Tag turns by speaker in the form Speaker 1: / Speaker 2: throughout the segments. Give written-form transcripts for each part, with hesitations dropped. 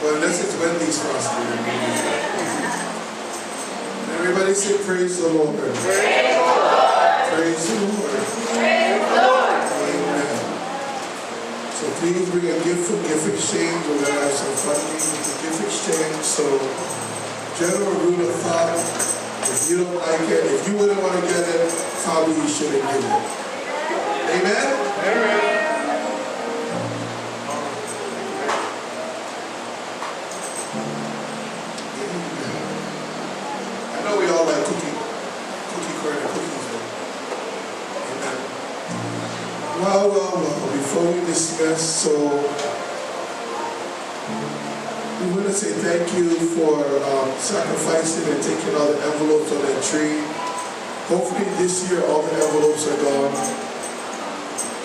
Speaker 1: Well, unless it's Wendy's frosting. Everybody say praise the Lord. Praise the Lord. Praise the Lord. Praise the Lord. Amen. So please bring a gift for gift exchange. We're going to have some funding with the gift exchange. So general rule of thumb, if you don't like it, if you wouldn't want to get it, probably you shouldn't give it. Amen? Amen. I know we all like cookie corn and cookies. Amen. Well, before we dismiss, so we want to say thank you for sacrificing and taking all the envelopes on that tree. Hopefully this year all the envelopes are gone.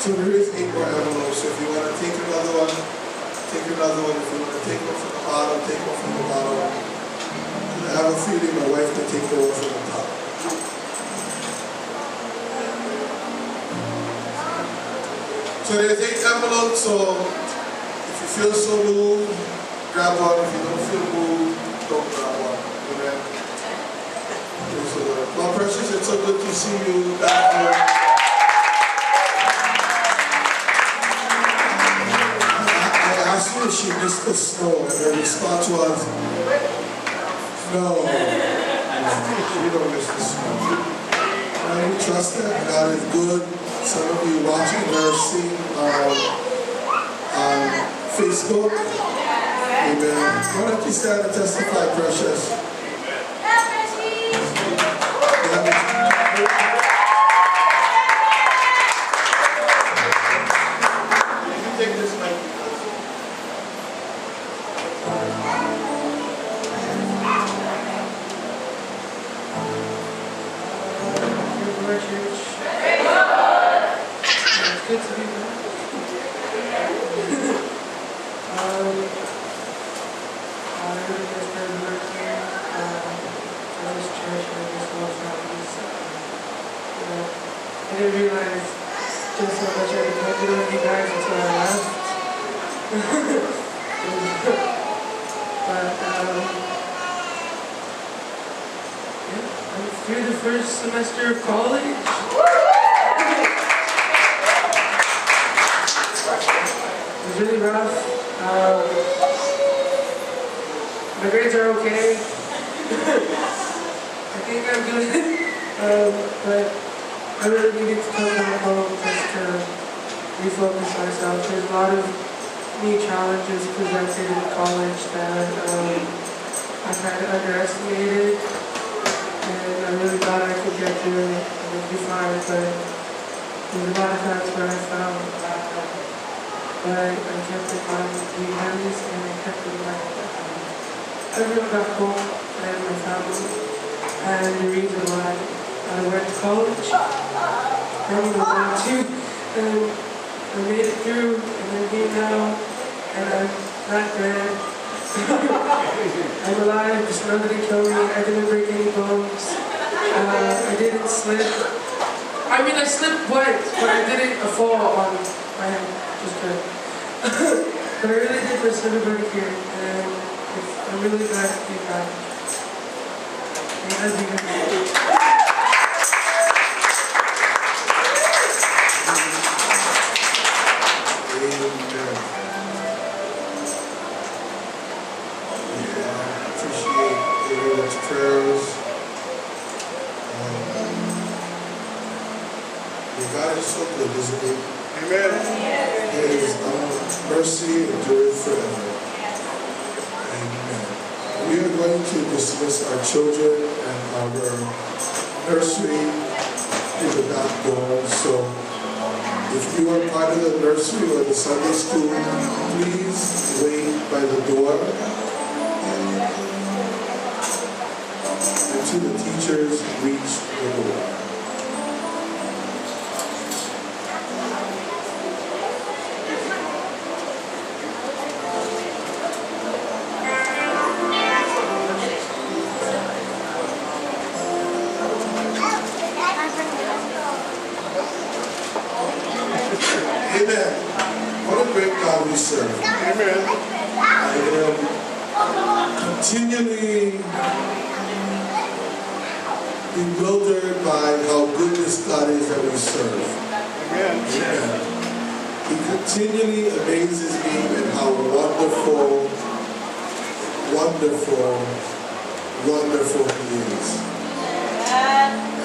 Speaker 1: So there is 8 more envelopes. So if you want to take another one, take another one. If you want to take one from the bottom, take one from the bottom. I have a feeling my wife can take the one from the top. So there's 8 envelopes, so if you feel so moved, grab one. If you don't feel moved, don't grab one. Amen. Well, precious, it's so good to see you back here. I asked her if she missed the snow, and her response was, no. You don't miss the snow. And we trust that God is good. Some of you watching Mercy on Facebook. Amen. Why don't you stand and testify, precious?
Speaker 2: Good to be back. I really just been working for this church and this whole family. So, I didn't realize just how much I depended on you guys until I left. But I'm through the first semester of college. It was really rough. My grades are okay. I think I'm good. But I really needed to come back home just to refocus myself. There's a lot of new challenges presented in college that I kind of underestimated. And I really thought I could get through it and it'd be fine. But there's a lot of times where I felt but I kept it on the hands and I kept it in my everyone got home and my family. And the reason why I went to college, I wanted to, and I made it through and I came out and I'm not dead. I'm alive, just nobody didn't kill me, I didn't break any bones. I didn't slip. I mean, I slipped once, but I didn't fall on my head. Just good. But I really did miss everybody here, and I'm really glad to be back. And as you guys
Speaker 1: I appreciate everyone's prayers. God is so good, isn't He? Amen. His mercy endureth forever. Amen. We are going to dismiss our children and our nursery in the back door. So if you are part of the nursery or the Sunday school, please wait by the door until the teachers reach the door. Amen. What a great God we serve. Amen. continually bewildered by how good this God is that we serve. Amen. Amen. He continually amazes me at how wonderful, wonderful, wonderful He is.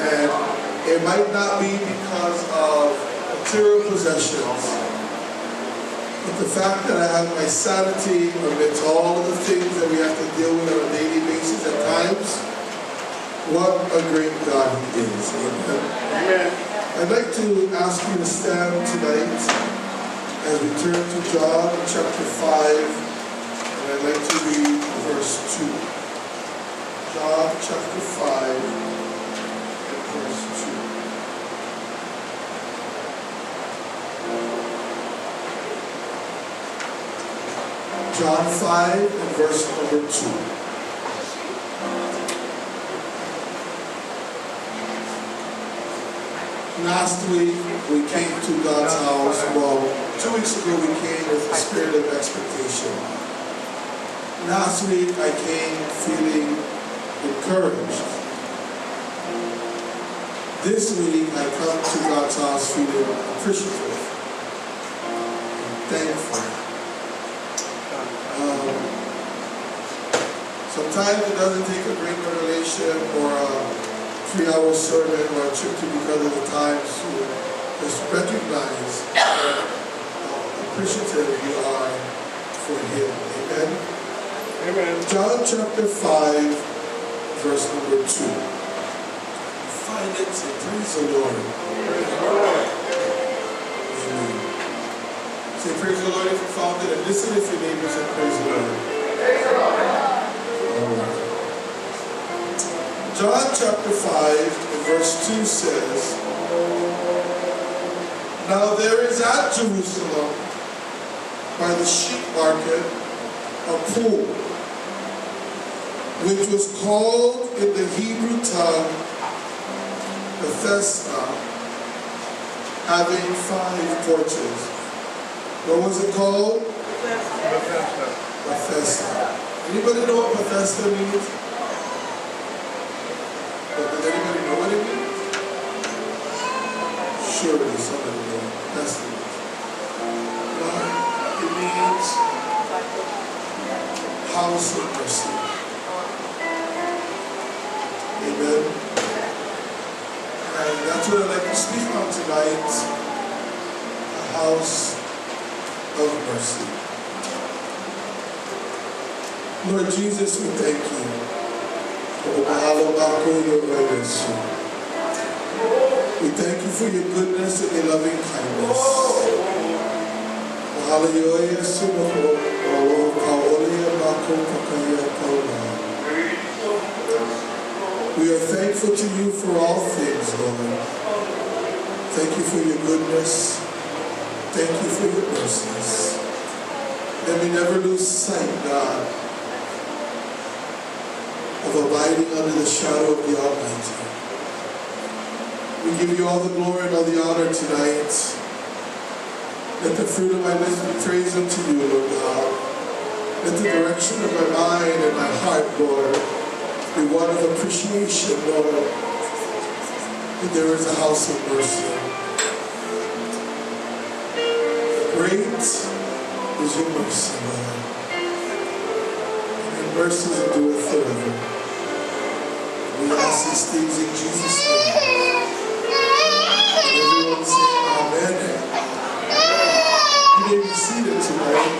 Speaker 1: And it might not be because of material possessions, but the fact that I have my sanity amidst all of the things that we have to deal with on a daily basis at times, what a great God He is. Amen. Amen. I'd like to ask you to stand tonight as we turn to John chapter 5, and I'd like to read verse 2. John chapter 5 and verse 2. John 5 and verse number 2. Last week we came to God's house. Well, 2 weeks ago we came with a spirit of expectation. Last week I came feeling encouraged. This week I come to God's house feeling appreciative and thankful. Sometimes it doesn't take a great revelation or a 3-hour sermon or a trip to because of the times to just recognize how appreciative you are for Him. Amen? Amen. John chapter 5, verse number 2. Find it, say, praise the Lord. Praise the Lord. Amen. Say, praise the Lord if you found it, and listen if your neighbor said, praise the Lord. Praise the Lord. All right. John chapter 5, verse 2 says, Now there is at Jerusalem, by the sheep market, a pool, which was called in the Hebrew tongue Bethesda, having 5 porches. What was it called? Bethesda. Bethesda. Anybody know what Bethesda means? Does anybody know what it means? Surely somebody knows. That's the means. It means house of mercy. Amen. And that's what I'd like to speak on tonight. A house of mercy. Lord Jesus, we thank you. We thank you for your goodness and your loving kindness. We are thankful to you for all things, Lord. Thank you for your goodness. Thank you for your mercies. Let me never lose sight, God, of abiding under the shadow of the Almighty. We give you all the glory and all the honor tonight. Let the fruit of my lips be praise unto you, Lord God. Let the direction of my mind and my heart, Lord, be one of appreciation, Lord, that there is a house of mercy. Great is your mercy, Lord. And your mercies endure forever. We ask these things in Jesus' name. And everyone say amen. You may be seated tonight.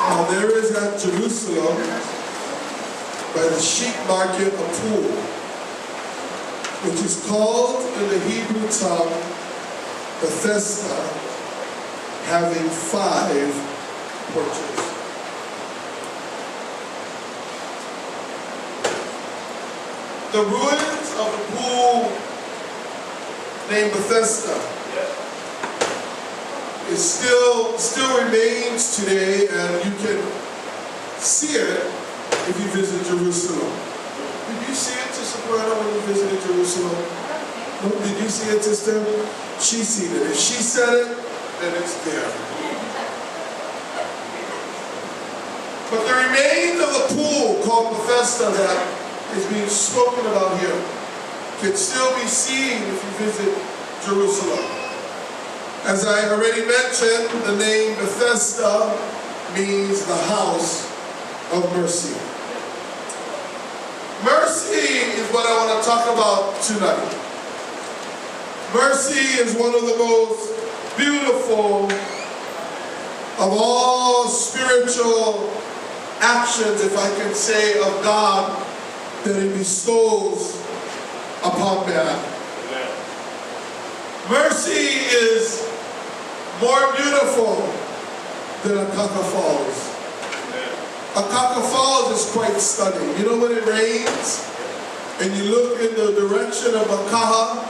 Speaker 1: Now there is at Jerusalem, by the sheep market, a pool, which is called in the Hebrew tongue Bethesda, having 5 porches. The ruins of the pool named Bethesda is still remains today, and you can see it if you visit Jerusalem. Did you see it, Sister Brenda, when you visited Jerusalem? No, did you see it, Sister? She seen it. If she said it, then it's there. But the remains of the pool called Bethesda that is being spoken about here can still be seen if you visit Jerusalem. As I already mentioned, the name Bethesda means the house of mercy. Mercy is what I want to talk about tonight. Mercy is one of the most beautiful of all spiritual actions, if I can say, of God that He bestows upon man. Amen. Mercy is more beautiful than a Akaka Falls. Akaka Falls is quite stunning. You know when it rains and you look in the direction of Akaha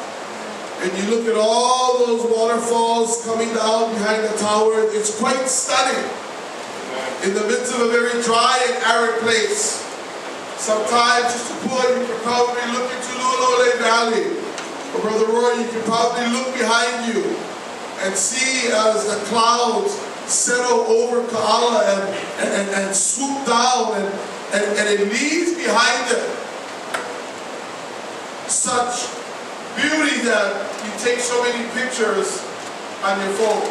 Speaker 1: and you look at all those waterfalls coming down behind the tower, it's quite stunning. In the midst of a very dry and arid place. Sometimes, just to pull, you can probably look into Lulole Valley. Or Brother Roy, you can probably look behind you and see as the clouds settle over Kaala and swoop down and it leaves behind it such beauty that you take so many pictures on your phone.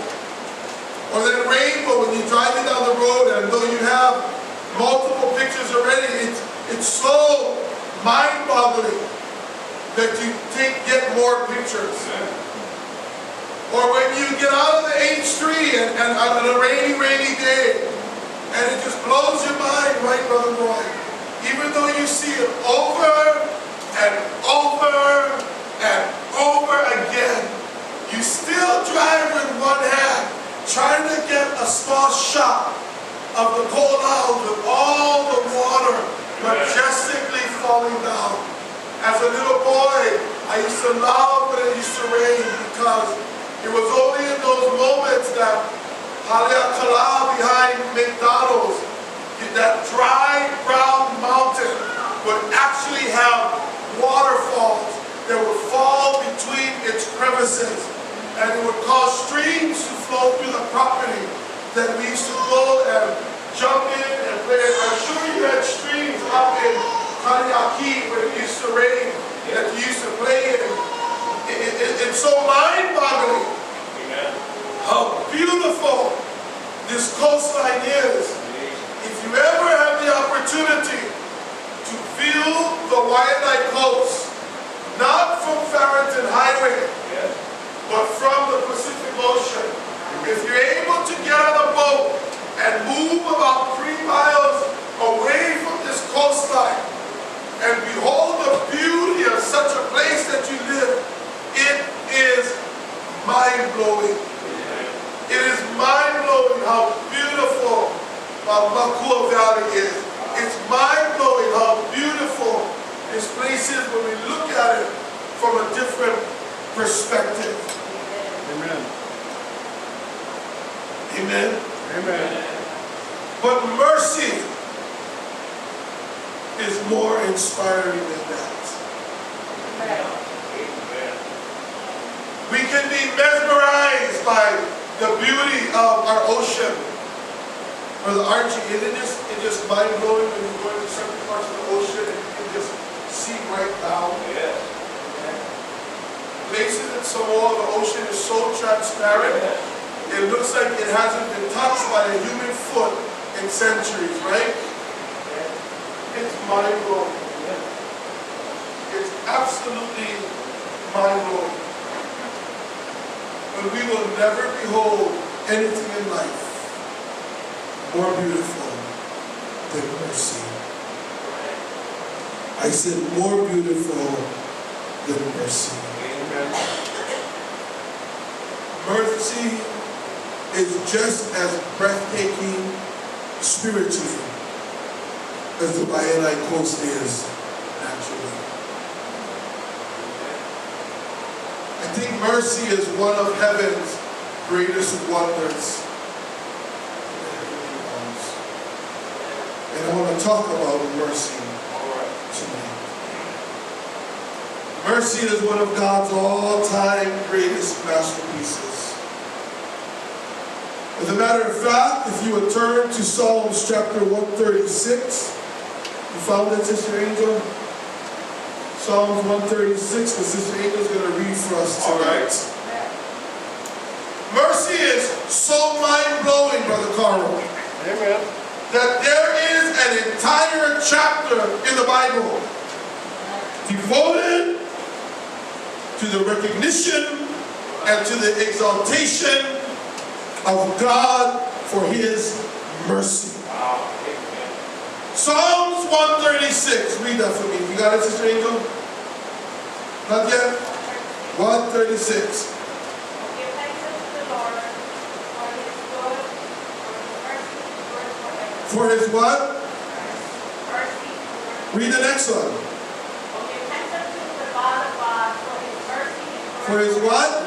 Speaker 1: Or that rainbow when you're driving down the road, and though you have multiple pictures already, it's so mind-boggling that you get more pictures. Or when you get out of the H3 and on a rainy day, and it just blows your mind, right, Brother Roy? Even though you see it over and over and over again, you still drive with one hand, trying to get a small shot of the Ko'olau with all the water majestically falling down. As a little boy, I used to love when it used to rain because it was only in those moments that Haleakala behind McDonald's, that dry brown mountain, would actually have waterfalls that would fall between its crevices. And it would cause streams to flow through the property that we used to go and jump in and play. I'm sure you had streams up in Kariaki where it used to rain that you used to play in. It's so mind-boggling how beautiful this coastline is. If you ever have the opportunity to view the Waianae coast, not from Farrington Highway, but from the Pacific Ocean. If you're able to get on a boat and move about 3 miles away from this coastline and behold the beauty of such a place that you live, it is mind-blowing. It is mind-blowing how beautiful Makua Valley is. It's mind-blowing how beautiful this place is when we look at it from a different perspective. Amen. Amen. Amen. But mercy is more inspiring than that. Amen. We can be mesmerized by the beauty of our ocean. Brother Archie, isn't it just mind-blowing when you go into certain parts of the ocean and you can just see right down? Yes. Places in Samoa, the ocean is so transparent, it looks like it hasn't been touched by a human foot in centuries, right? It's mind-blowing. It's absolutely mind-blowing. But we will never behold anything in life more beautiful than mercy. I said more beautiful than mercy. Mercy is just as breathtaking spiritually as the Waianae coast is naturally. I think mercy is one of heaven's greatest wonders. And I want to talk about mercy tonight. Mercy is one of God's all-time greatest masterpieces. As a matter of fact, if you would turn to Psalms chapter 136, you found it, Sister Angel? Psalms 136, because Sister Angel is going to read for us tonight. Mercy is so mind-blowing, Brother Carl.
Speaker 3: Amen.
Speaker 1: That there is an entire chapter in the Bible devoted to the recognition and to the exaltation of God for His mercy. Psalms 136. Read that for me. You got it, Sister Angel? Not yet? 136. For His what? Read the next one. For His what?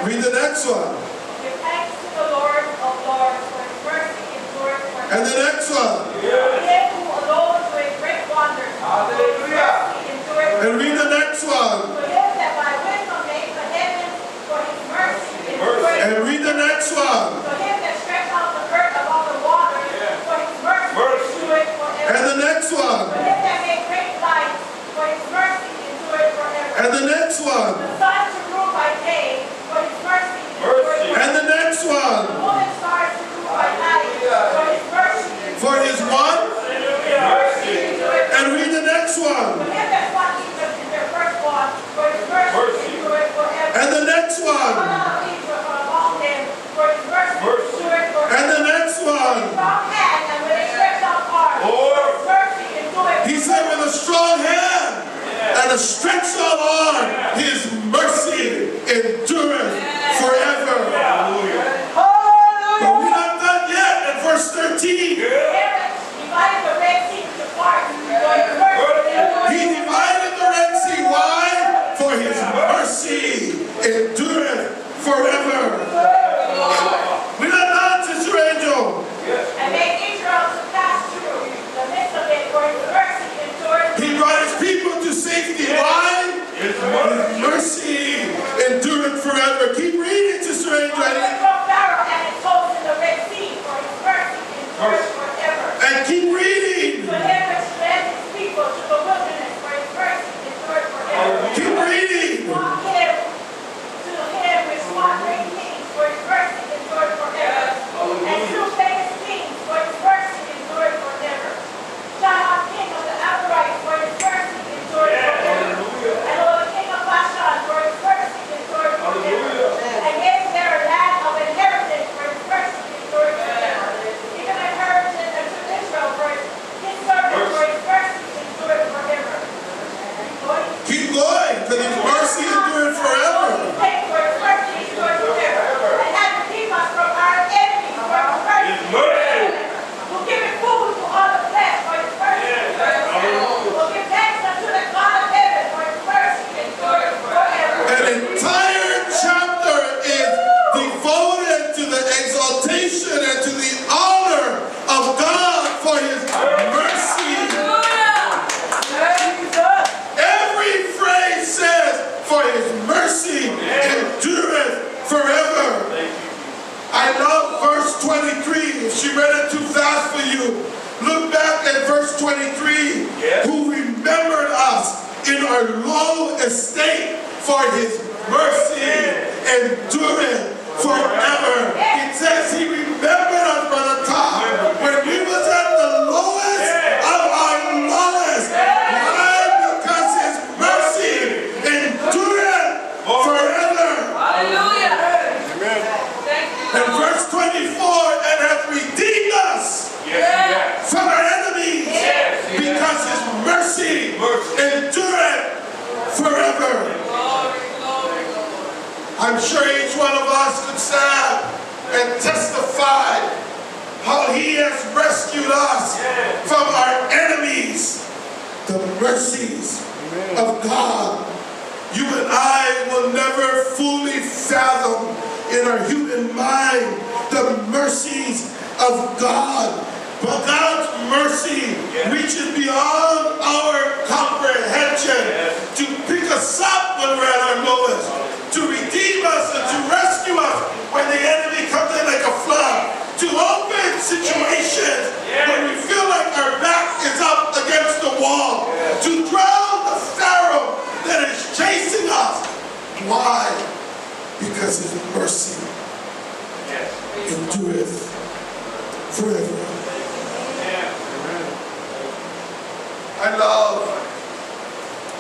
Speaker 1: Read the next one.
Speaker 4: Give thanks to the Lord of Lords, for His mercy endureth forever.
Speaker 1: And the next one.
Speaker 4: Him who alone doeth great wonders, for His mercy endureth
Speaker 1: And read the next one.
Speaker 4: To him that by wisdom made the heavens, for His mercy endureth.
Speaker 1: And read the next one.
Speaker 4: To him that stretched out the earth above the waters, for His mercy endureth forever.
Speaker 1: And the next one.
Speaker 4: To him that made great lights, for His mercy endureth forever.
Speaker 1: And the next one.
Speaker 4: The sun to rule by day, for His mercy endureth forever.
Speaker 1: And the next one.
Speaker 4: The moon and stars to rule by night, for His mercy endureth
Speaker 1: For His what?
Speaker 4: mercy endureth.
Speaker 1: And read the next one.
Speaker 4: For him that fought Egypt in their firstborn, for His mercy endureth forever.
Speaker 1: And the next
Speaker 4: One
Speaker 1: one.
Speaker 4: out of Egypt from among them, for His mercy endureth forever.
Speaker 1: And the next one.
Speaker 4: Strong hand, and when they stretched out arms, His mercy endureth.
Speaker 1: He said with a strong hand and a stretched out arm, His mercy endureth forever. But we're not done yet in verse 13.
Speaker 4: Divided the Red Sea into parts, for His mercy
Speaker 1: He
Speaker 4: endureth.
Speaker 1: divided the Red Sea. Why? For His mercy endureth forever. We're not done, Sister Angel.
Speaker 4: And made Israel to pass through the midst of it, for His mercy endureth.
Speaker 1: He brought His people to safety. Why? His mercy endureth forever. Keep reading, Sister
Speaker 4: For
Speaker 1: Angel.
Speaker 4: the from Pharaoh and his host in the Red Sea, for His mercy endureth forever.
Speaker 1: And keep reading.
Speaker 4: To him which led His people to the wilderness, for His mercy endureth forever.
Speaker 1: Keep reading.
Speaker 4: To him which fought great kings, for His mercy endureth forever. And slew famous kings, for His mercy endureth forever. Shut out king of the Amorites, for His mercy endureth forever. And over the king of Bashan, for His mercy endureth forever. And gave their land of inheritance, for His mercy endureth forever. Even an inheritance unto Israel, for His servant, for His mercy endureth forever.
Speaker 1: Keep going, because His mercy endureth forever.
Speaker 4: Take for His mercy endureth forever. And have redeemed us from our enemies, for His mercy endureth forever. Who giveth food to all the flesh, for His mercy endureth forever. Who give thanks unto the God of heaven, for His mercy endureth forever.
Speaker 1: An entire chapter is devoted to the exaltation and to the honor of God for His mercy. Every phrase says, for His mercy endureth forever. I love verse 23. If she read it too fast for you, look back at verse 23. Who remembered us in our low estate, for His mercy endureth forever. It says He remembered us, Brother Tom, when we was at the lowest of our lowest. Why? Because His mercy endureth forever. And verse 24, and hath redeemed us from our enemies, because His mercy endureth forever. I'm sure each one of us could stand and testify how He has rescued us from our enemies. The mercies of God. You and I will never fully fathom in our human mind the mercies of God. But God's mercy reaches beyond our comprehension to pick us up when we're at our lowest, to redeem us and to rescue us when the of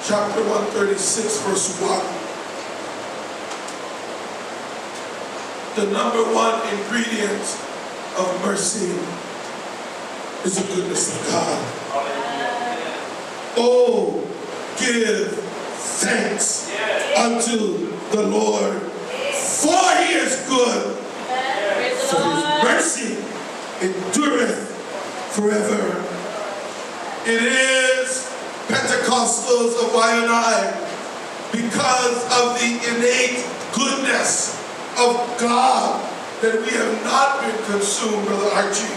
Speaker 1: chapter 136, verse 1. The number one ingredient of mercy is the goodness of God. Oh, give thanks unto the Lord, for he is good, for his mercy endureth forever. It is Pentecostals of Waianae because of the innate goodness of God that we have not been consumed, Brother Archie.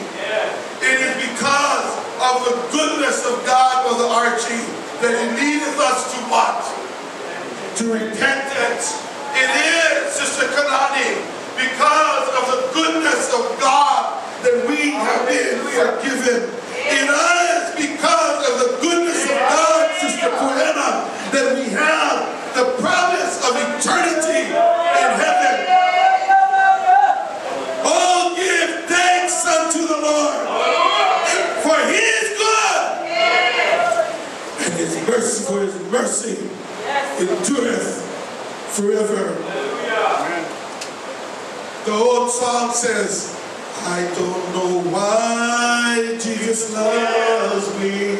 Speaker 1: It is because of the goodness of God, Brother Archie, that he leadeth us to what? To repentance. It is, Sister Kanani, because of the goodness of God that we have been forgiven. It is because of the goodness of God, Sister Waianae, that we have the promise of eternity in heaven. Oh, give thanks unto the Lord, for he is good, and his mercy endureth forever. The old song says, I don't know why Jesus loves me.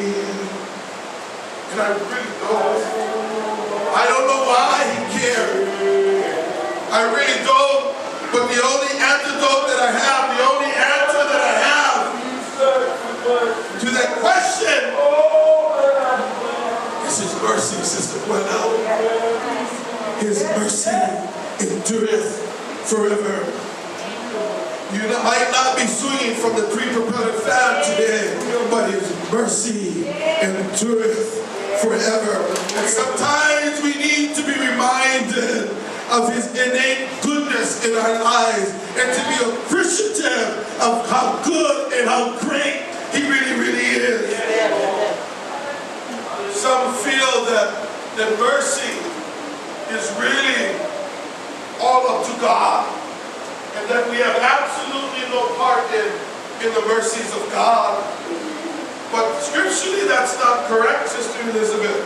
Speaker 1: And I really don't. I don't know why he cared. I really don't. But the only antidote that I have, the only answer that I have to that question is his mercy, Sister Waianae. His mercy endureth forever. You might not be swinging from the three-propeller fan today, but his mercy endureth forever. And sometimes we need to be reminded of his innate goodness in our lives and to be appreciative of how good and how great he really, really is. Some feel that mercy is really all up to God, and that we have absolutely no part in the mercies of God. But scripturally, that's not correct, Sister Elizabeth.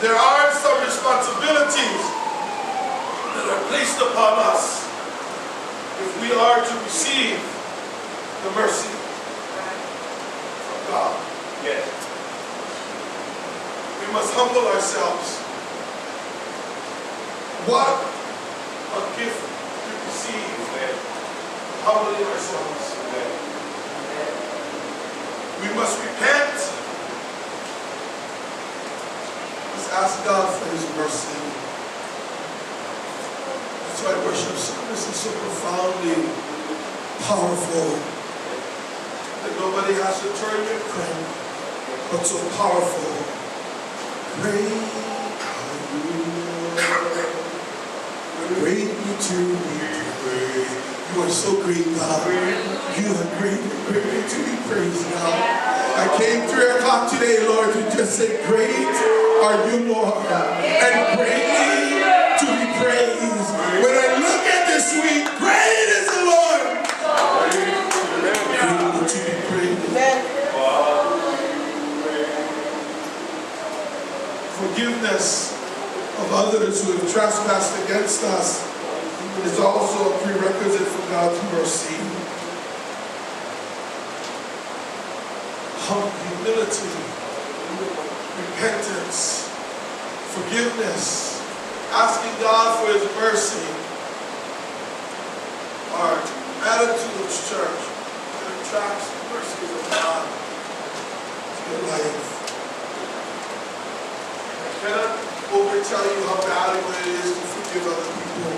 Speaker 1: There are some responsibilities that are placed upon us if we are to receive the mercy from God. Yes. We must humble ourselves. What a gift to receive, humbling ourselves. We must repent. Let's ask God for his mercy. That's why worship service is so profoundly powerful that nobody has to turn your crank, but so powerful. Great are you, Lord. Greatly to be praised. You are so great, God. You are greatly to be praised, God. I came 3 o'clock today, Lord, to just say, great are you, Lord, and greatly to be praised. When I look at this week, great is the Lord. Greatly to be praised. Forgiveness of others who have trespassed against us is also a prerequisite for God's mercy. Humility, repentance, forgiveness, asking God for his mercy are attitudes, church, that attracts the mercies of God to your life. I cannot overtell you how valuable it is to forgive other people.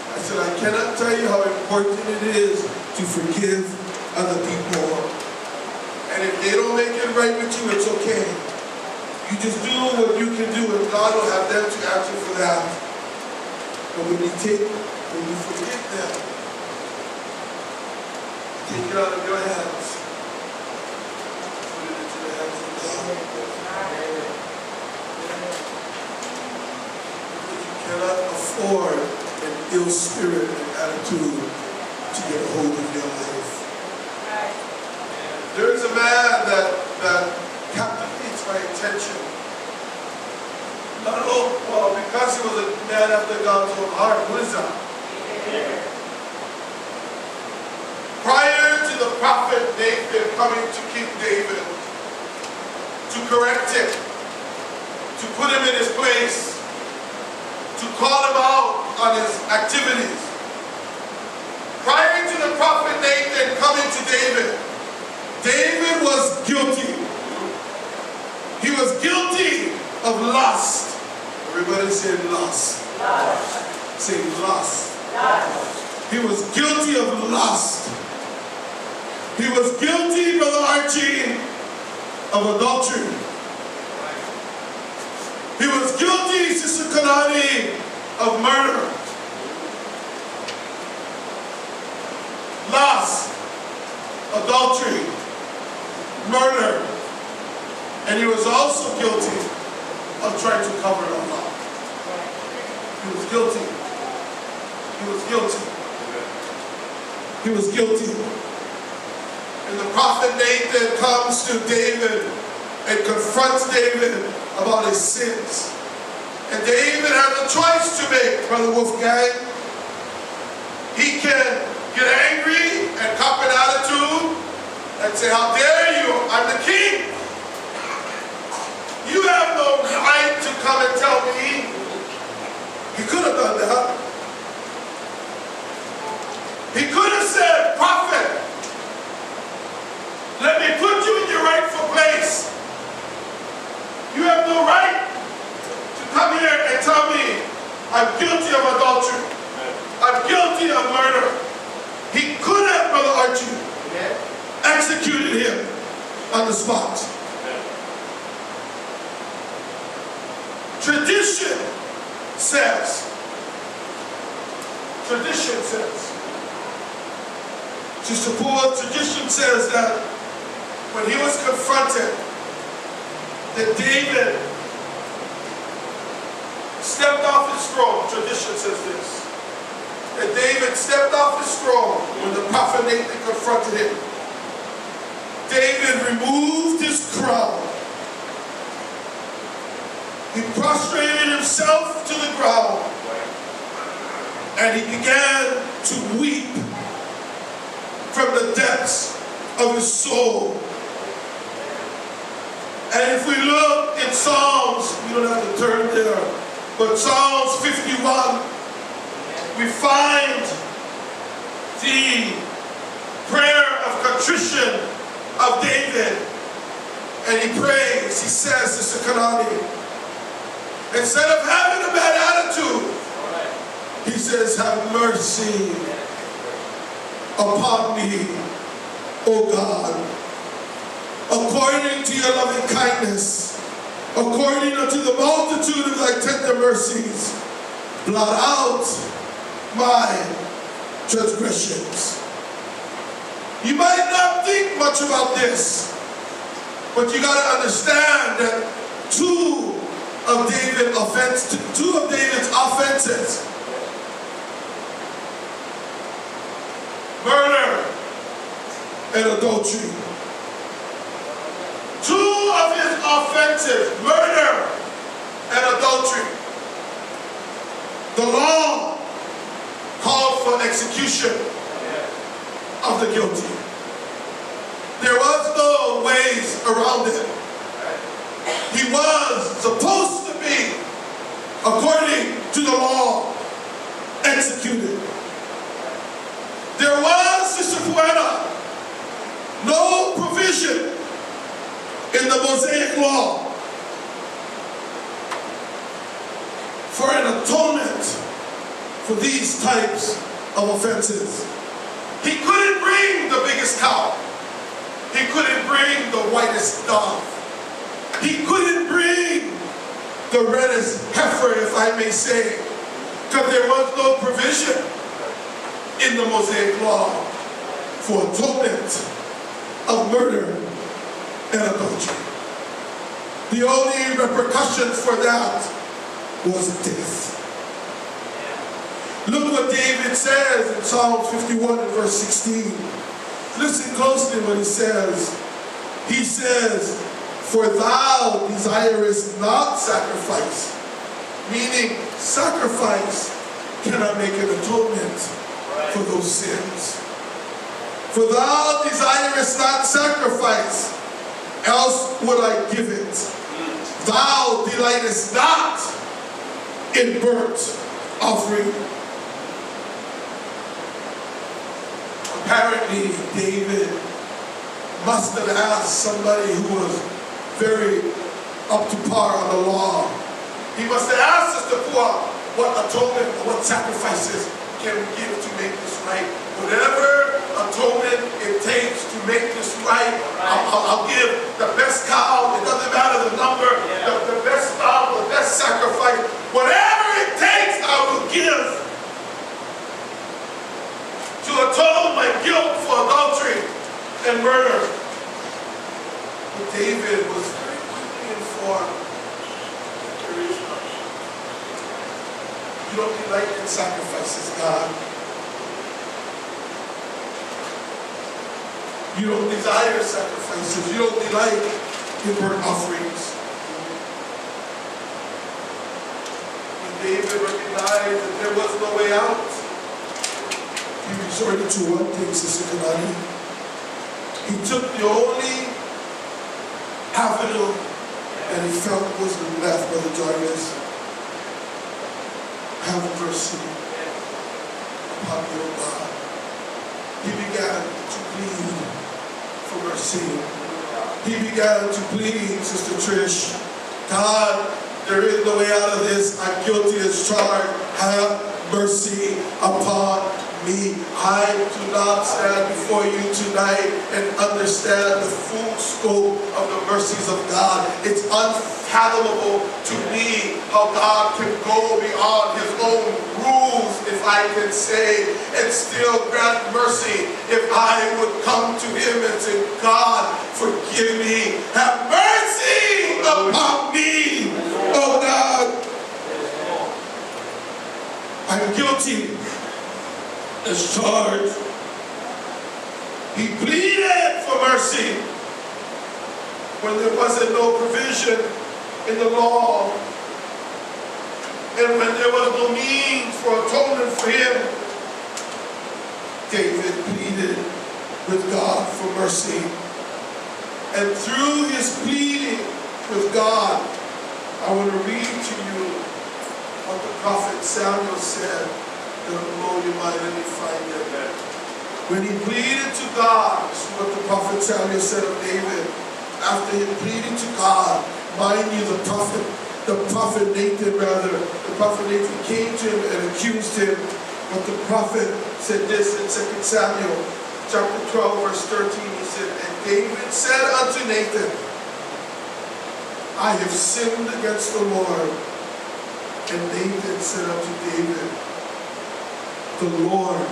Speaker 1: I said, I cannot tell you how important it is to forgive other people. And if they don't make it right with you, it's okay. You just do what you can do, and God will have them to answer for that. But when you forgive them, take it out of your hands. Put it into the hands of God. You cannot afford an ill spirit and attitude to get a hold of your life. There is a man that man after God's own heart. Who is that? Prior to the prophet Nathan coming to King David to correct him, to put him in his place, to call him out on his activities. Prior to the prophet Nathan coming to David, David was guilty. He was guilty of lust. Everybody say lust. Say lust. He was guilty of lust. He was guilty, Brother Archie, of adultery. He was guilty, Sister Kanani, of murder. Lust, adultery, murder. And he was also guilty of trying to cover it all up. He was guilty. He was guilty. He was guilty. And the prophet Nathan comes to David and confronts David about his sins. And David has a choice to make, Brother Wolfgang. He can get angry and cop an attitude and say, how dare you? I'm the king. You have no right to come and tell me. He could have done that. He could have said, prophet, let me put you in your rightful place. You have no right to come here and tell me I'm guilty of adultery. I'm guilty of murder. He could have, Brother Archie, executed him on the spot. Tradition says, Sister Paul, tradition says that when he was confronted, that David stepped off his throne. Tradition says this. That David stepped off his throne when the prophet Nathan confronted him. David removed his crown. He prostrated himself to the ground. And he began to weep from the depths of his soul. And if we look in Psalms, we don't have to turn there, but Psalms 51, we find the prayer of contrition of David. And he prays, he says, Sister Kanani, instead of having a bad attitude, he says, have mercy upon me, O God, according to your loving kindness, according unto the multitude of thy tender mercies, blot out my transgressions. You might not think much about this, but you got to understand that two of David's offenses, murder and adultery. Two of his offenses, murder and adultery. The law called for execution of the guilty. There was no ways around it. He was supposed to be, according to the law, executed. There was, Sister Waianae, no provision in the Mosaic law for an atonement for these types of offenses. He couldn't bring the biggest cow. He couldn't bring the whitest dove. He couldn't bring the reddest heifer, if I may say, because there was no provision in the Mosaic law for atonement of murder and adultery. The only repercussions for that was death. Look what David says in Psalm 51 and verse 16. Listen closely what he says. He says, for thou desirest not sacrifice, meaning sacrifice cannot make an atonement for those sins. For thou desirest not sacrifice, else would I give it. Thou delightest not in burnt offering. Apparently, David must have asked somebody who was very up to par on the law. He must have asked Sister Pua, what atonement or what sacrifices can we give to make this right? Whatever atonement it takes to make this right, I'll give the best cow. It doesn't matter the number, the best cow, the best sacrifice. Whatever it takes, I will give to atone my guilt for adultery and murder. But David was very quickly informed. There is none. You don't delight in sacrifices, God. You don't desire sacrifices. You don't delight in burnt offerings. When David recognized that there was no way out, he resorted to one thing, Sister Kalani. He took the only avenue that he felt was left, Brother Jarvis. Have mercy upon your God. He began to plead for mercy. He began to plead, Sister Trish, God, there is no way out of this. I'm guilty as charged. Have mercy upon me. I do not stand before you tonight and understand the full scope of the mercies of God. It's unfathomable to me how God can go beyond his own rules, if I can say, and still grant mercy. If I would come to him and say, God, forgive me, have mercy upon me, oh God. I'm guilty as charged. He pleaded for mercy when there wasn't no provision in the law, and when there was no means for atonement for him. David pleaded with God for mercy, and through his pleading with God, I want to read to you what the prophet Samuel said. It'll blow your mind. Let me find it. When he pleaded to God, this is what the prophet Samuel said of David. After he pleaded to God, mind you, the prophet Nathan came to him and accused him. But the prophet said this in 2 Samuel chapter 12, verse 13. He said, and David said unto Nathan, I have sinned against the Lord. And Nathan said unto David, the Lord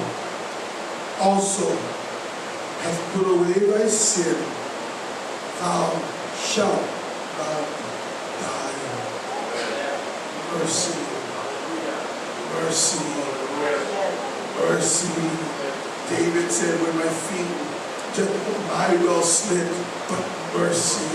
Speaker 1: also hath put away thy sin. Thou shalt not die. Mercy, mercy, mercy. David said, when my feet I will slip, but mercy,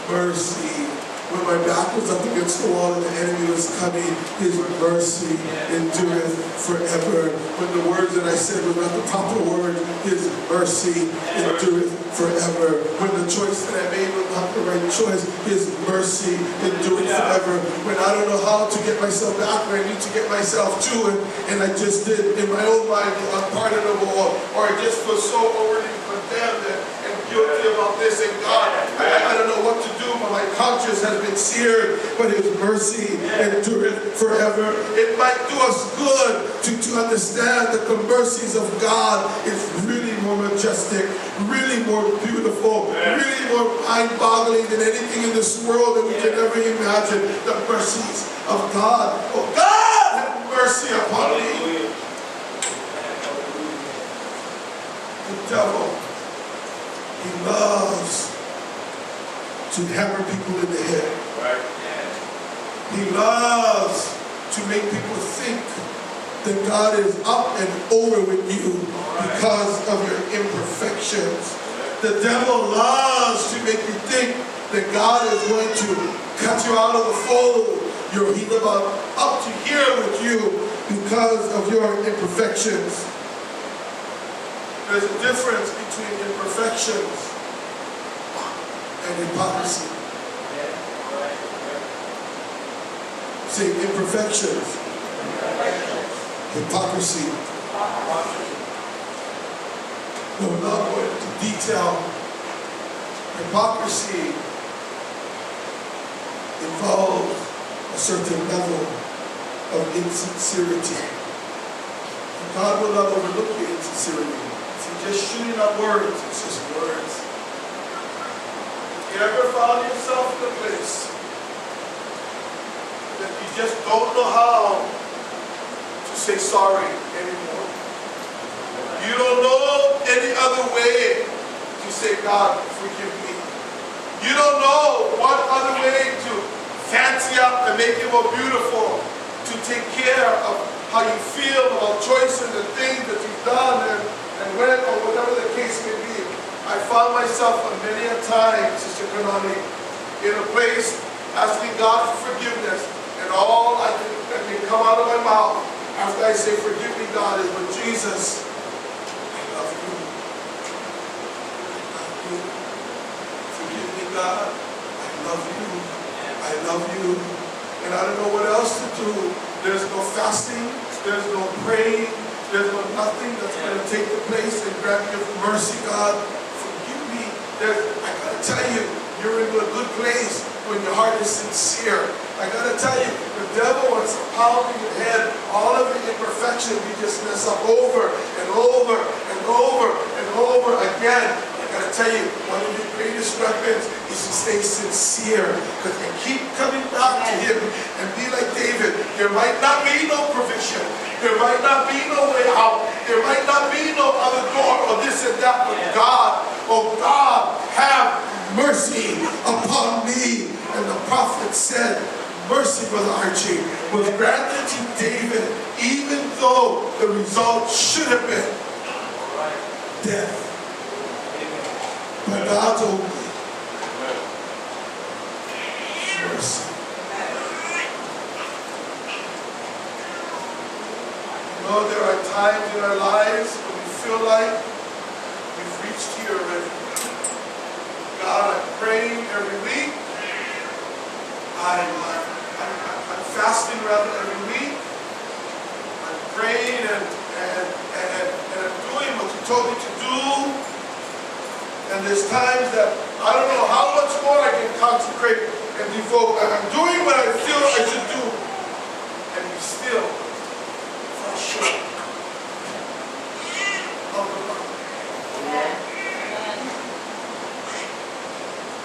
Speaker 1: mercy. When my back was up against the wall and the enemy was coming, his mercy endureth forever. When the words that I said were not the proper word, his mercy endureth forever. When the choice that I made was not the right choice, his mercy endureth forever. When I don't know how to get myself back where I need to get myself to it, and I just did in my own mind the unpardonable, or I just feel so overly condemned and guilty about this, and God, I don't know what to do, but my conscience has been seared, but his mercy endureth forever. It might do us good to understand that the mercies of God is really more majestic, really more beautiful, really more mind-boggling than anything in this world that we can ever imagine. The mercies of God. Oh God, have mercy upon me. The devil, he loves to hammer people in the head. He loves to make people think that God is up and over with you because of your imperfections. The devil loves to make you think that God is going to cut you out of the fold. He's about up to here with you because of your imperfections. There's a difference between imperfections and hypocrisy. Say imperfections. Hypocrisy. No, not going into detail. Hypocrisy involves a certain level of insincerity. And God will not overlook your insincerity. If you're just shooting out words, it's just words. If you ever found yourself in a place that you just don't know how to say sorry anymore, you don't know any other way to say, God, forgive me. You don't know what other way to fancy up and make it more beautiful, to take care of how you feel about choices and things that you've done and when or whatever the case may be. I found myself on many a time, Sister Kanani, in a place asking God for forgiveness, and all that can come out of my mouth after I say, forgive me, God, is, but Jesus, I love you. Forgive me, God. I love you. I love you. And I don't know what else to do. There's no fasting. There's no praying. There's no nothing that's going to take the place and grant me mercy, God. Forgive me. I got to tell you, you're in a good place when your heart is sincere. I got to tell you, the devil wants to pound in your head all of the imperfections we just mess up over and over and over and over again. I got to tell you, one of the greatest weapons is to stay sincere, because and keep coming back to him and be like David. There might not be no provision. There might not be no way out. There might not be no other door or this and that, but God, oh God, have mercy upon me. And the prophet said, mercy, Brother Archie, was granted to David, even though the result should have been death. But God told me, mercy. You know, there are times in our lives when we feel like we've reached here already. God, I'm praying every week. I'm fasting rather every week. I'm praying and I'm doing what you told me to do. And there's times that I don't know how much more I can consecrate and devote. And I'm doing what I feel I should do. And we still fall short of the mark.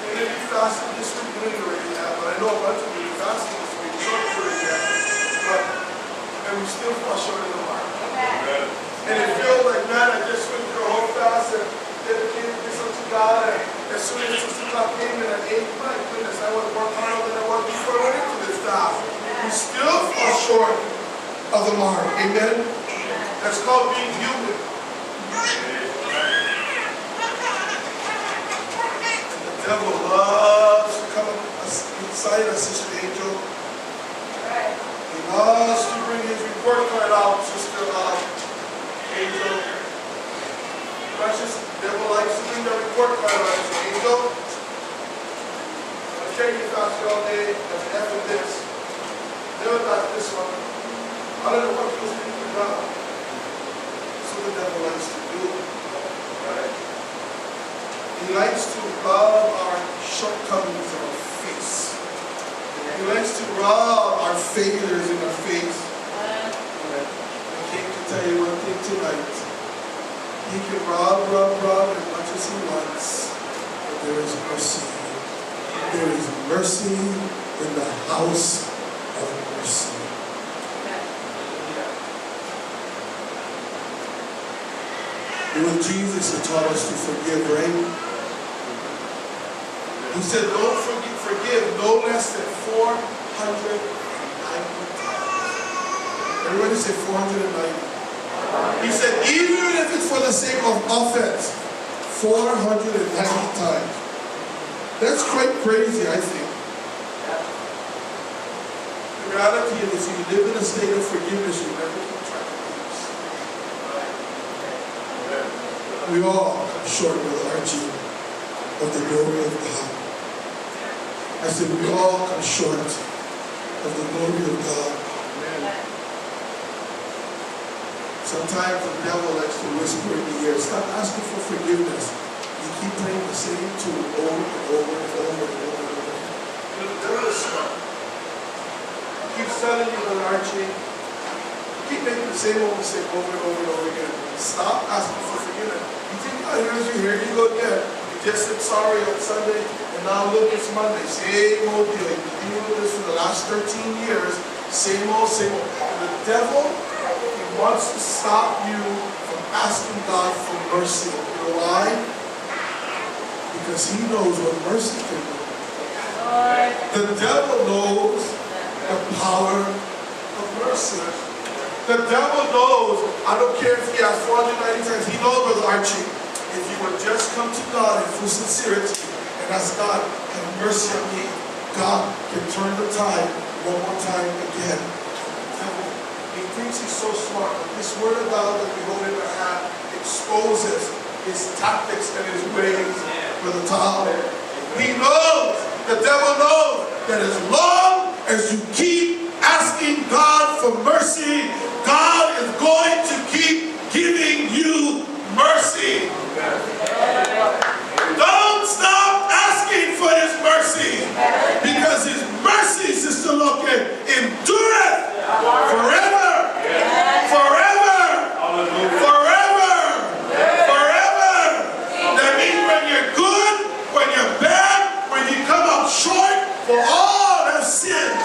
Speaker 1: And if you fasted this week, you didn't already have, but I know a bunch of you fasting this week, short already have. And we still fall short of the mark. And it feels like, man, I just went through a whole fast and dedicated this unto God. And as soon as 6 o'clock came in at 8, my goodness, I want to work harder than I was before I went into this fast. We still fall short of the mark. Amen? That's called being human. The devil loves to come inside us, Sister Angel. He loves to bring his report card out, Sister Angel. Precious, the devil likes to bring the report card out, Sister Angel. I'll carry you faster all day. There's an F in this. Never got this one. I don't know what he was thinking about. That's what the devil likes to do. Right? He likes to rub our shortcomings in our face. He likes to rub our failures in our face. I came to tell you one thing tonight. He can rub as much as he wants. But there is mercy. There is mercy in the house of mercy. It was Jesus who taught us to forgive, right? He said, don't forgive no less than 490 times. Everybody say 490. He said, even if it's for the sake of offense, 490 times. That's quite crazy, I think. reality is if you live in a state of forgiveness, you never keep track of things. We all come short with Archie of the glory of God. I said we all come short of the glory of God. Sometimes the devil likes to whisper in the ear, stop asking for forgiveness. You keep playing the same tune over and over and over and over and over. You know, the devil is smart. He keeps telling you that Archie, you keep making the same old mistake over and over and over again. Stop asking for forgiveness. You think God hears you, here you go again. You just said sorry on Sunday, and now look, it's Monday. Same old deal. You've been dealing with this for the last 13 years. Same old, same old. And the devil, he wants to stop you from asking God for mercy. You know why? Because he knows what mercy can do. The devil knows the power of mercy. The devil knows, I don't care if he has 490 times, he knows, Brother Archie, if you would just come to God in full sincerity and ask God, have mercy on me, God can turn the tide one more time again. The devil, he thinks he's so smart, but this word of God that we hold in our hand exposes his tactics and his ways for the time. He knows, the devil knows, that as long as you keep asking God for mercy, God is going to keep giving you mercy. Don't stop asking for his mercy, because his mercy, Sister Loke, endureth forever. Forever. Forever. Forever. That means when you're good, when you're bad, when you come up short, for all have sinned.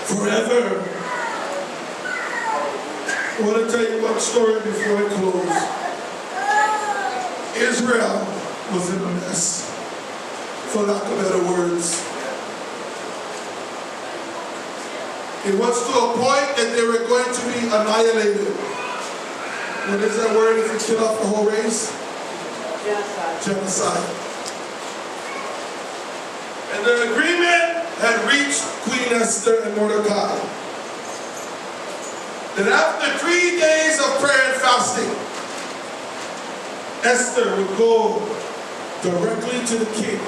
Speaker 1: Forever. I want to tell you one story before I close. Israel was in a mess, for lack of better words. It was to a point that they were going to be annihilated. What is that word if you kill off the whole race? Genocide. Genocide. And the agreement had reached Queen Esther and Mordecai that after 3 days of prayer and fasting, Esther would go directly to the king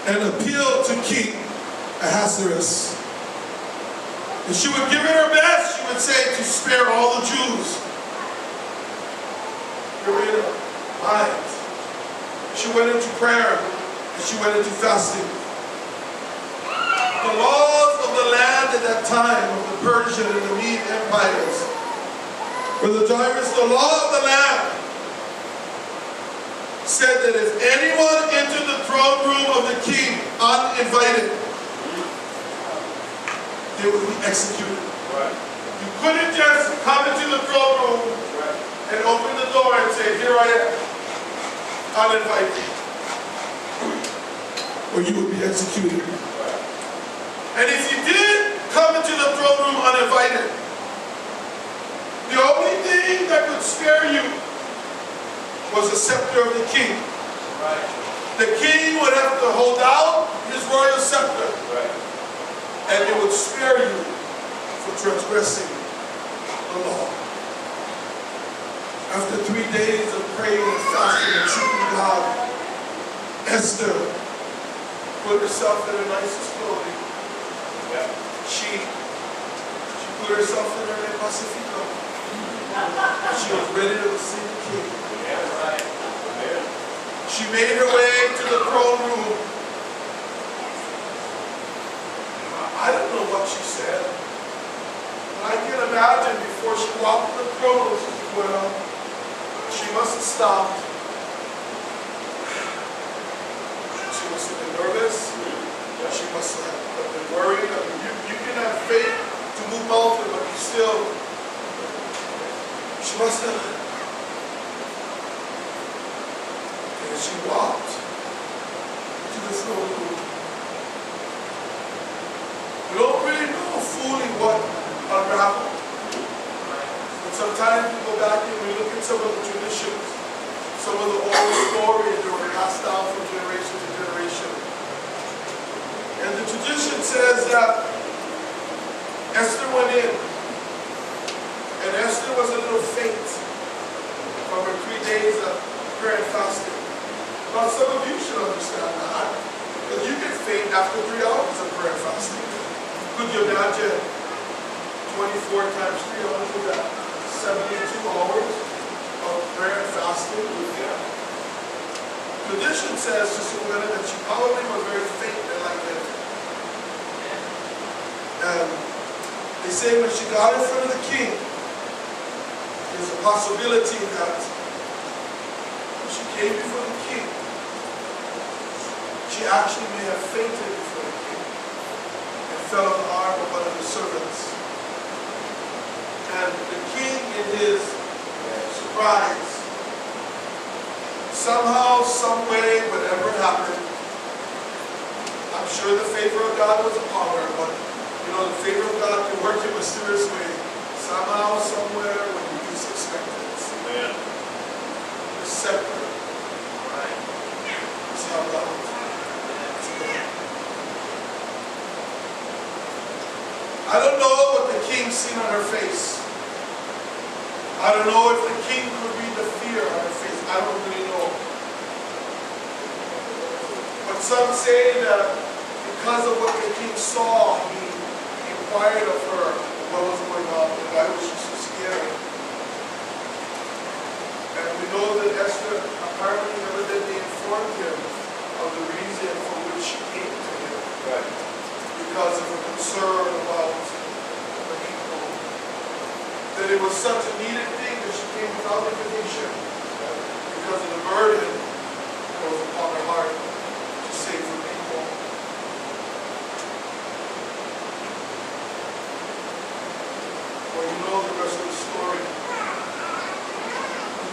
Speaker 1: and appeal to King Ahasuerus. And she would give it her best, she would say, to spare all the Jews. Get rid of mind. She went into prayer and she went into fasting. The laws of the land at that time of the Persian and the Mede empires, Brother Jairus, the law of the land said that if anyone entered the throne room of the king uninvited, they would be executed. Right. You couldn't just come into the throne room and open the door and say, here I am, uninvited. Or you would be executed. And if you did come into the throne room uninvited, the only thing that could spare you was the scepter of the king. Right. The king would have to hold out his royal scepter. Right. And it would spare you for transgressing the law. After 3 days of praying and fasting and seeking God, Esther put herself in her nicest clothing. Yeah. She put herself in her pacifico. She was ready to receive the king. Yeah, right. Yeah. She made her way to the throne room. I don't know what she said. But I can imagine before she walked in the throne room, well, she must have stopped. She must have been nervous. She must have been worried. I mean, you can have faith to move mountains, but you still, she must have. And she walked to the throne room. We don't really know fully what unraveled. But sometimes we go back and we look at some of the traditions, some of the old stories that were passed down from generation to generation. Now some of you should understand that. Because you can faint after 3 hours of prayer and fasting. Could you imagine 24 times 3 hours of that? 72 hours of prayer and fasting? Yeah. Tradition says, Sister Waianae, that she probably was very faint and like that. And they say when she got in front of the king, there's a possibility that when she came before the king, she actually may have fainted before the king and fell on the arm of one of the servants. And the king, in his surprise, somehow, some way, whatever happened, I'm sure the favor of God was upon her, but you know, the favor of God can work in mysterious ways. Somehow, somewhere, when you least expect it. Amen. The scepter, right, is held out. I don't know what the king seen on her face. I don't know if the king could read the fear on her face. I don't really know. But some say that because of what the king saw, he inquired of her what was going on and why was she so scary. And we know that Esther apparently evidently informed him of the reason for which she came to him. Right. Because of a concern about the people. That it was such a needed thing that she came without invitation. Because of the burden that was upon her heart to save the people. Well, you know the rest of the story.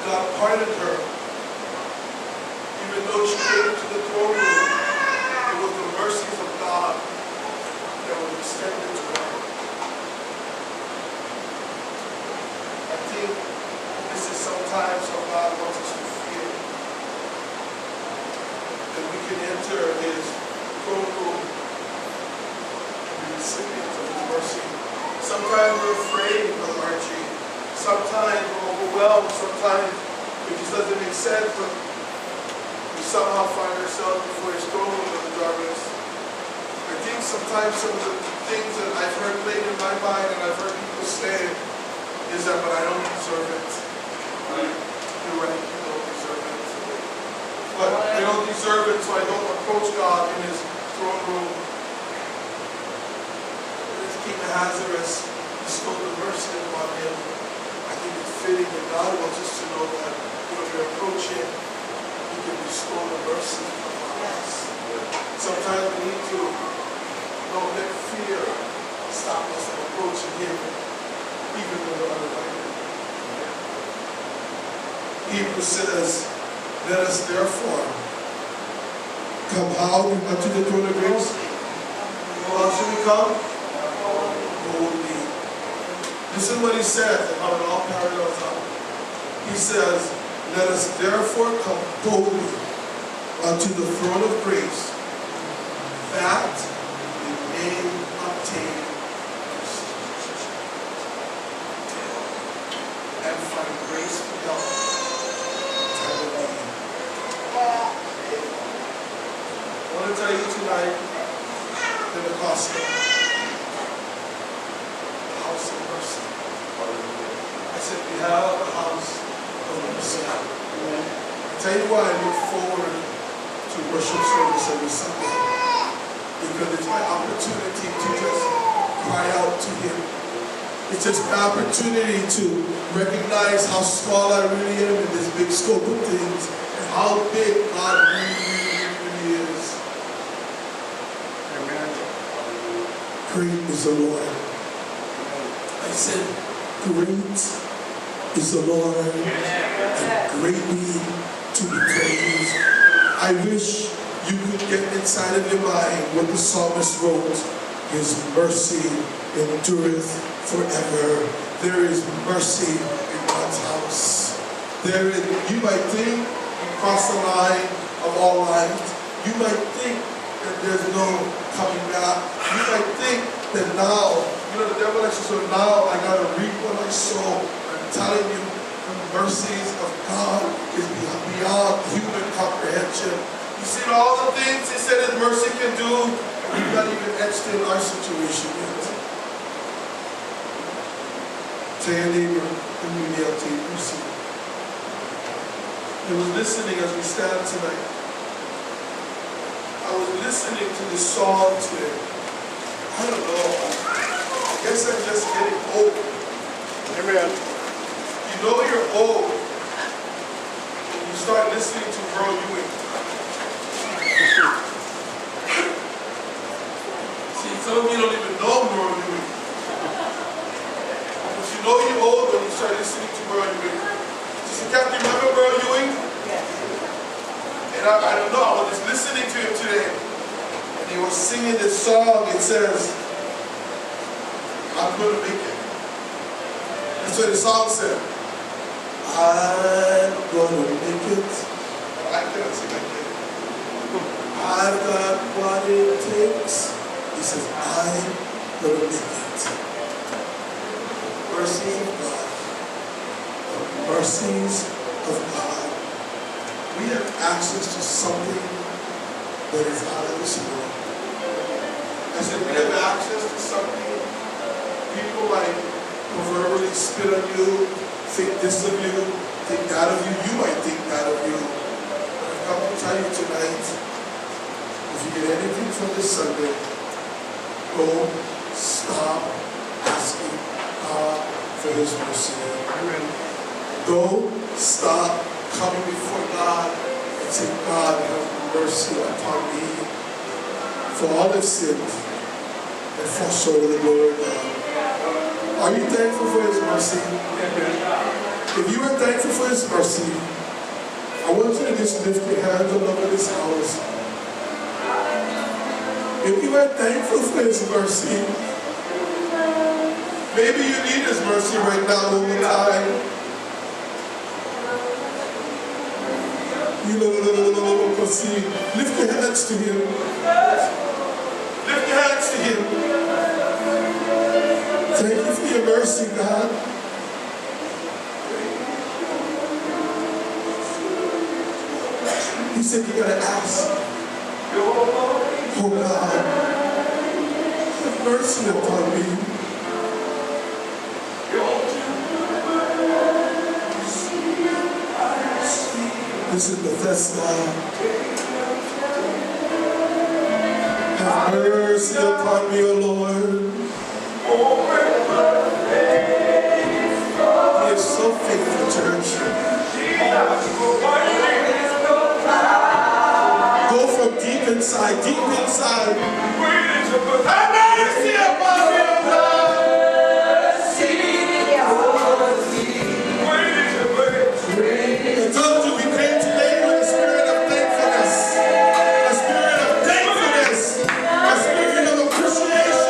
Speaker 1: God pardoned her. Even though she came to the throne room, it was the mercies of God that was extended to her. I think this is sometimes how God wants us to feel. That we can enter his throne room and be recipients of his mercy. Sometimes we're afraid, Brother Archie. Sometimes we're overwhelmed. Sometimes it just doesn't make sense, but we somehow find ourselves before his throne room in the darkness. I think sometimes some of the things that I've heard played in my mind and I've heard people say is that, but I don't deserve it. Right? You're right, you don't deserve it. But I don't deserve it, so I don't approach God in his throne room. As King Ahasuerus bestowed the mercy upon him, I think it's fitting that God wants us to know that when we approach him, he can bestow the mercy upon us. Sometimes we need to don't let fear stop us from approaching him, even when we're uninvited. Hebrews says, let us therefore come how unto the throne of grace. How should we come? Boldly. Listen what he says and how it all parallels out. He says, let us therefore come boldly unto the throne of grace, that we may obtain mercy and find grace to help in time of need. I want to tell you tonight, Pentecostal, the house of mercy. I said we have a house of mercy. I tell you why I look forward to worship service every Sunday. Because it's my opportunity to just cry out to him. It's just my opportunity to recognize how small I really am in this big scope of things and how big God really is. Amen. Great is the Lord. I said, great is the Lord and greatly to be praised. I wish you could get inside of your mind what the psalmist wrote. His mercy endureth forever. There is mercy in God's house. You might think you cross the line of all lines. You might think that there's no coming back. You might think that now, the devil likes to say, now I got to reap what I sow. I'm telling you, mercies of God is beyond human comprehension. You see all the things he said his mercy can do, and we've not even etched in our situation yet. Tell your neighbor, and you kneel to your mercy. I was listening as we stand tonight. I was listening to this song today. I don't know. I guess I'm just getting old. Amen. You know you're old when you start listening to Merle Ewing. See, some of you don't even know Merle Ewing. But you know you're old when you start listening to Merle Ewing. Sister Kathy, remember Merle Ewing? Yes. And I don't know, I was just listening to him today. And he was singing this song. It says, I'm going to make it. That's what the song said. I'm going to make it. I cannot sing like that. I've got what it takes. He says, I'm going to make it. Mercies of God. The mercies of God. We have access to something that is out of this world. I said, we have access to something. People might proverbially spit on you, think this of you, think that of you. You might think that of you. But I've come to tell you tonight, if you get anything from this Sunday, go stop asking God for his mercy. Go stop coming before God and say, God, have mercy upon me. For all have sinned and fall short of the glory of God. Are you thankful for his mercy? If you are thankful for his mercy, I want you to just lift your hands all over this house. If you are thankful for his mercy, maybe you need his mercy right now all the time. Lift your hands to him. Lift your hands to him. Thank you for your mercy, God. He said you gotta ask. Oh God, have mercy upon me. This is Bethesda. Have mercy upon me, O Lord. He is so faithful, church. Go from deep inside, deep inside. Have mercy upon me, O God. I told you we came today with a spirit of thankfulness, a spirit of thankfulness, a spirit of appreciation.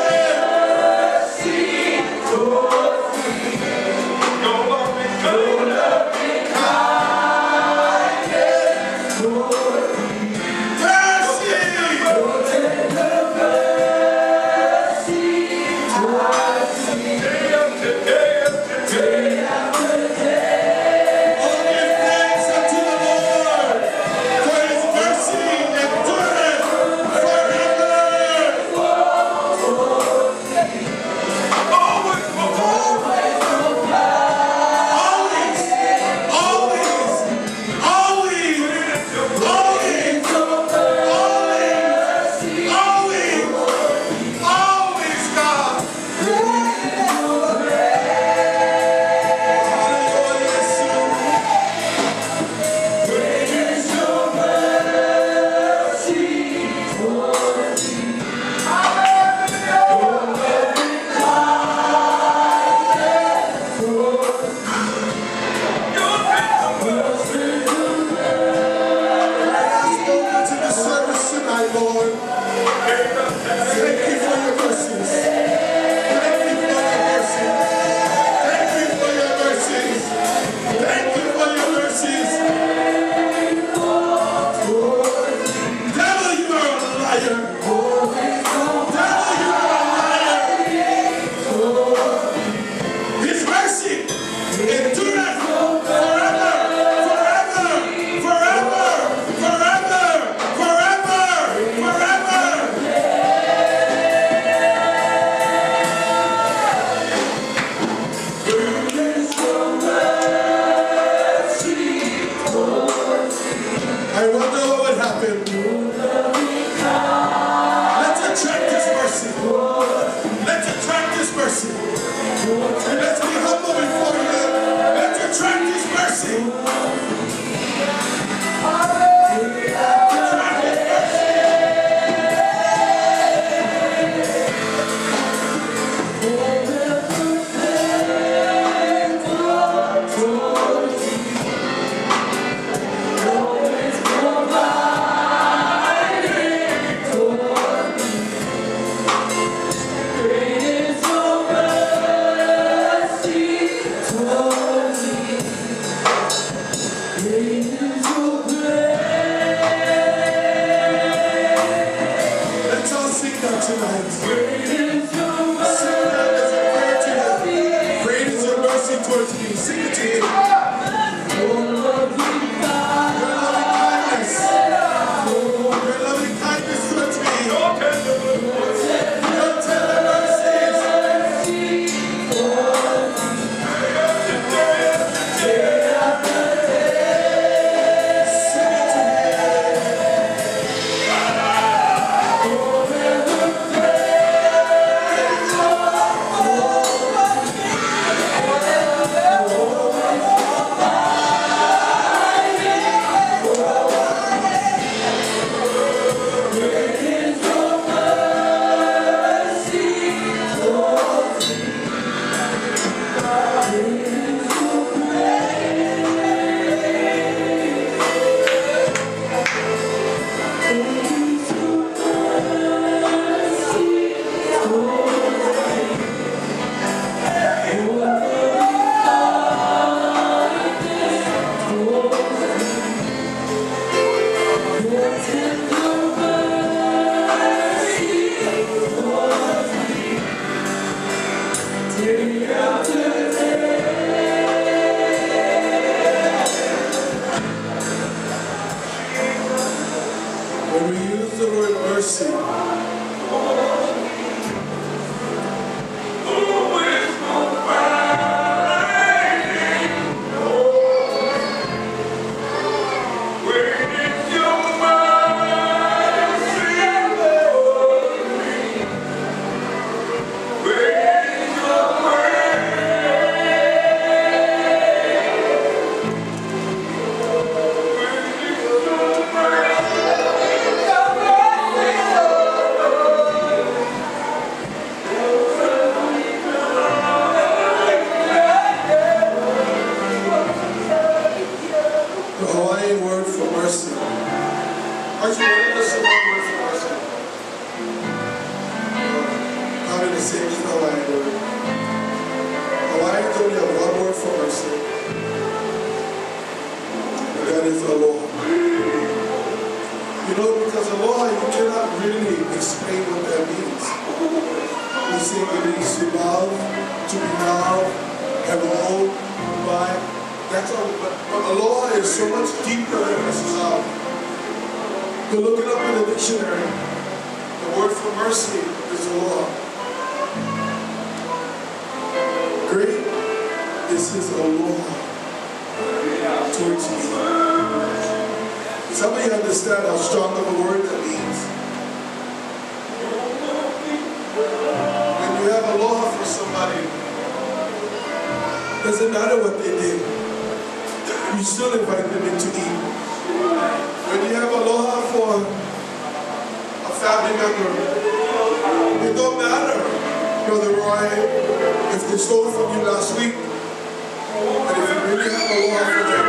Speaker 1: His mercy endureth forever. hands. Sing that as a prayer to Him. Great is your mercy towards me. Sing it to Him. Your loving kindness. Your loving kindness towards me. Your tender mercies. When we use the word mercy, the Hawaiian word for mercy. Actually, what is the one word for mercy? Probably the same as the Hawaiian word. Hawaiians only have one word for mercy. And that is aloha. You know, because aloha, you cannot really explain what that means. We say it means to love, to be loved, hello, goodbye. That's all, but aloha is so much deeper than just love. You look it up in the dictionary. The word for mercy is aloha. Great is His aloha towards me. Some of you understand how strong of a word that means. When you have aloha for somebody, doesn't matter what they did. You still invite them in to eat. When you have aloha for a family member, it don't matter, Brother Roy, if they stole from you last week, but if you really have aloha for them,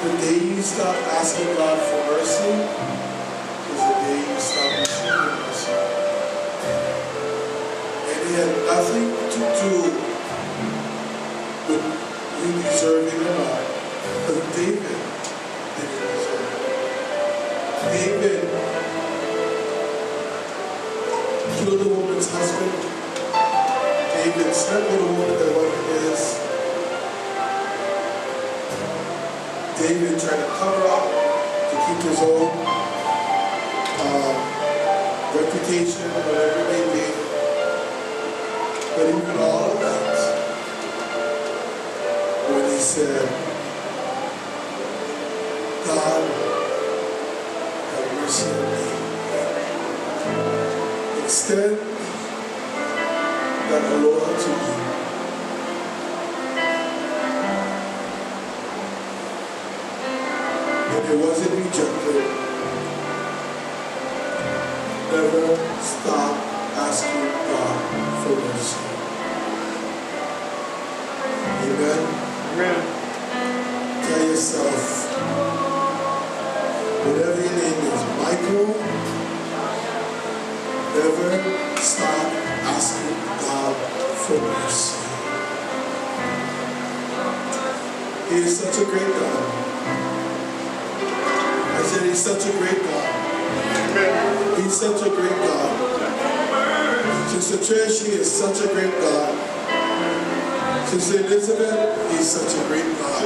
Speaker 1: The day you stop asking God for mercy is the day you stop receiving mercy. David killed a woman's husband. David slept with a woman that wasn't his. David tried to cover up to keep his own reputation, whatever it may be. But even all of that, when he said, God, have mercy on me. Extend that aloha to you. And it wasn't rejected. Never stop asking God for mercy. Amen?
Speaker 3: Amen.
Speaker 1: Tell yourself, whatever your name is, Michael, never stop asking God for mercy. He is such a great God. I said he's such a great God. He's such a great God. Sister Trish, he is such a great God. Sister Elizabeth, he's such a great God.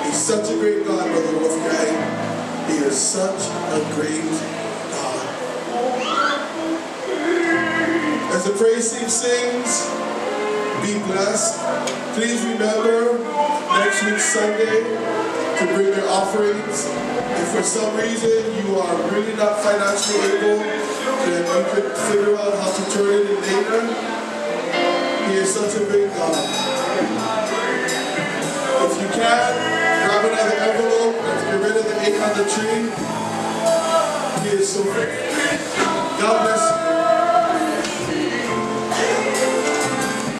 Speaker 1: He's such a great God, Brother Wolfgang. He is such a great God. As the praise team sings, be blessed. Please remember next week Sunday to bring your offerings. If for some reason you are really not financially able, then you could figure out how to turn it in later. He is such a great God. If you can, grab another envelope. Let's get rid of the 8 on the tree. He is so great. God bless.